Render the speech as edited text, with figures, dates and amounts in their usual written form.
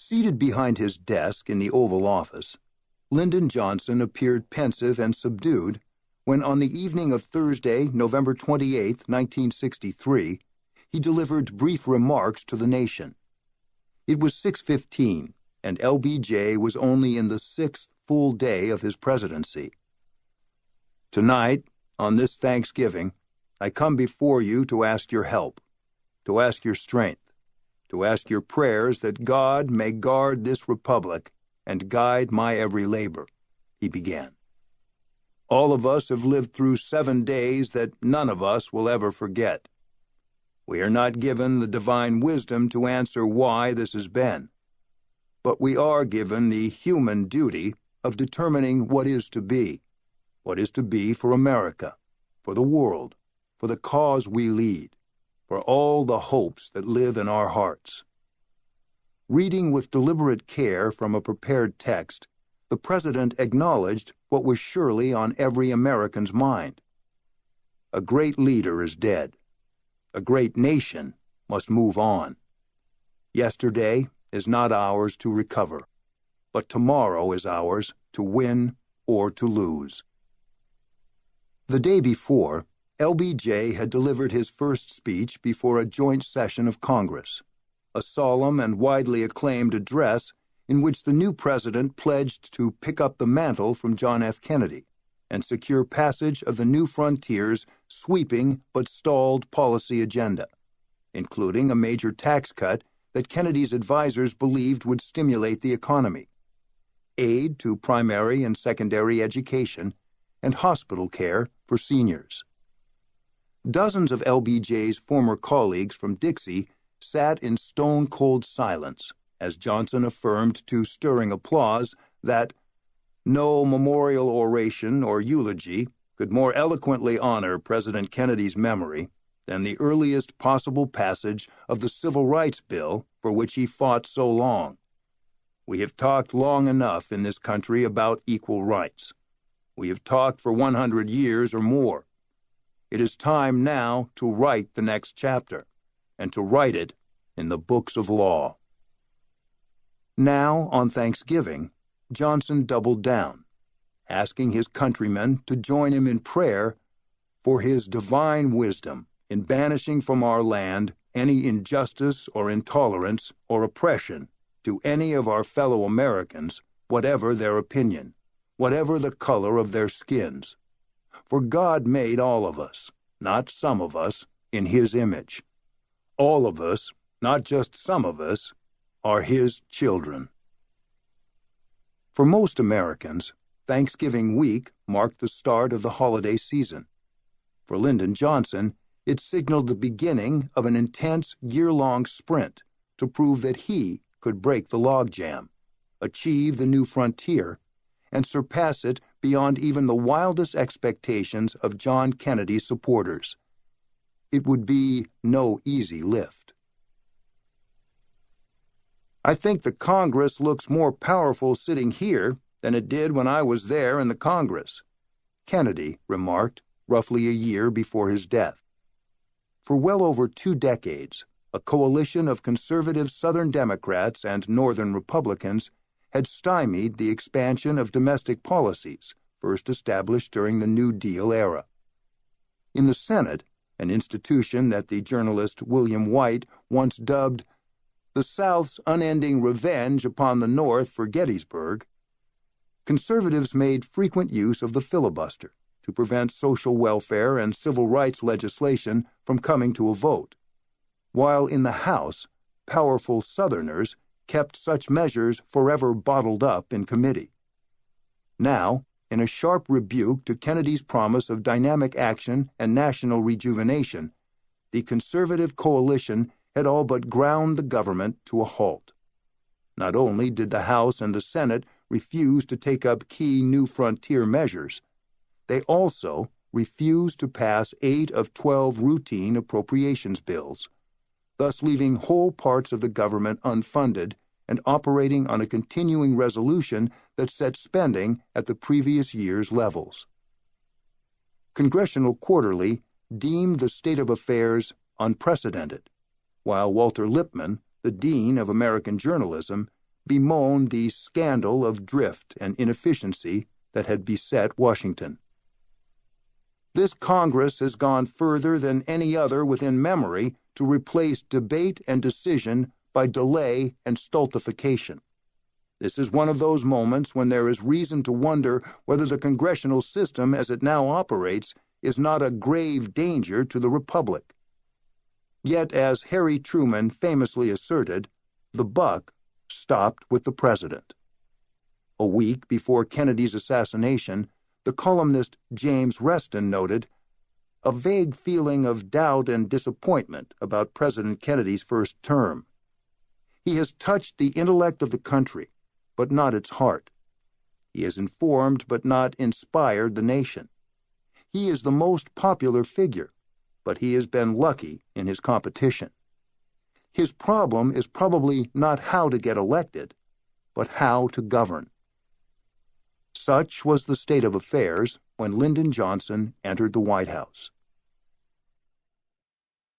Seated behind his desk in the Oval Office, Lyndon Johnson appeared pensive and subdued when, on the evening of Thursday, November 28, 1963, he delivered brief remarks to the nation. It was 6:15, and LBJ was only in the 6th full day of his presidency. Tonight, on this Thanksgiving, I come before you to ask your help, to ask your strength, to ask your prayers that God may guard this republic and guide my every labor, he began. All of us have lived through 7 days that none of us will ever forget. We are not given the divine wisdom to answer why this has been, but we are given the human duty of determining what is to be for America, for the world, for the cause we lead, for all the hopes that live in our hearts. Reading with deliberate care from a prepared text, the President acknowledged what was surely on every American's mind. A great leader is dead. A great nation must move on. Yesterday is not ours to recover, but tomorrow is ours to win or to lose. The day before, LBJ had delivered his first speech before a joint session of Congress, a solemn and widely acclaimed address in which the new president pledged to pick up the mantle from John F. Kennedy and secure passage of the new frontier's sweeping but stalled policy agenda, including a major tax cut that Kennedy's advisers believed would stimulate the economy, aid to primary and secondary education, and hospital care for seniors. Dozens of LBJ's former colleagues from Dixie sat in stone-cold silence as Johnson affirmed to stirring applause that no memorial oration or eulogy could more eloquently honor President Kennedy's memory than the earliest possible passage of the Civil Rights Bill for which he fought so long. We have talked long enough in this country about equal rights. We have talked for 100 years or more. It is time now to write the next chapter, and to write it in the books of law. Now, on Thanksgiving, Johnson doubled down, asking his countrymen to join him in prayer for his divine wisdom in banishing from our land any injustice or intolerance or oppression to any of our fellow Americans, whatever their opinion, whatever the color of their skins. For God made all of us, not some of us, in His image. All of us, not just some of us, are His children. For most Americans, Thanksgiving week marked the start of the holiday season. For Lyndon Johnson, it signaled the beginning of an intense year-long sprint to prove that he could break the logjam, achieve the new frontier, and surpass it beyond even the wildest expectations of John Kennedy's supporters. It would be no easy lift. I think the Congress looks more powerful sitting here than it did when I was there in the Congress, Kennedy remarked roughly a year before his death. For well over 2 decades, a coalition of conservative Southern Democrats and Northern Republicans had stymied the expansion of domestic policies first established during the New Deal era. In the Senate, an institution that the journalist William White once dubbed the South's unending revenge upon the North for Gettysburg, conservatives made frequent use of the filibuster to prevent social welfare and civil rights legislation from coming to a vote, while in the House, powerful Southerners kept such measures forever bottled up in committee. Now, in a sharp rebuke to Kennedy's promise of dynamic action and national rejuvenation, the conservative coalition had all but ground the government to a halt. Not only did the House and the Senate refuse to take up key new frontier measures, they also refused to pass 8 of 12 routine appropriations bills, thus leaving whole parts of the government unfunded and operating on a continuing resolution that set spending at the previous year's levels. Congressional Quarterly deemed the state of affairs unprecedented, while Walter Lippmann, the dean of American journalism, bemoaned the scandal of drift and inefficiency that had beset Washington. This Congress has gone further than any other within memory to replace debate and decision by delay and stultification. This is one of those moments when there is reason to wonder whether the congressional system as it now operates is not a grave danger to the Republic. Yet, as Harry Truman famously asserted, the buck stopped with the president. A week before Kennedy's assassination, the columnist James Reston noted, "A vague feeling of doubt and disappointment about President Kennedy's first term. He has touched the intellect of the country, but not its heart. He has informed but not inspired the nation. He is the most popular figure, but he has been lucky in his competition. His problem is probably not how to get elected, but how to govern." Such was the state of affairs when Lyndon Johnson entered the White House.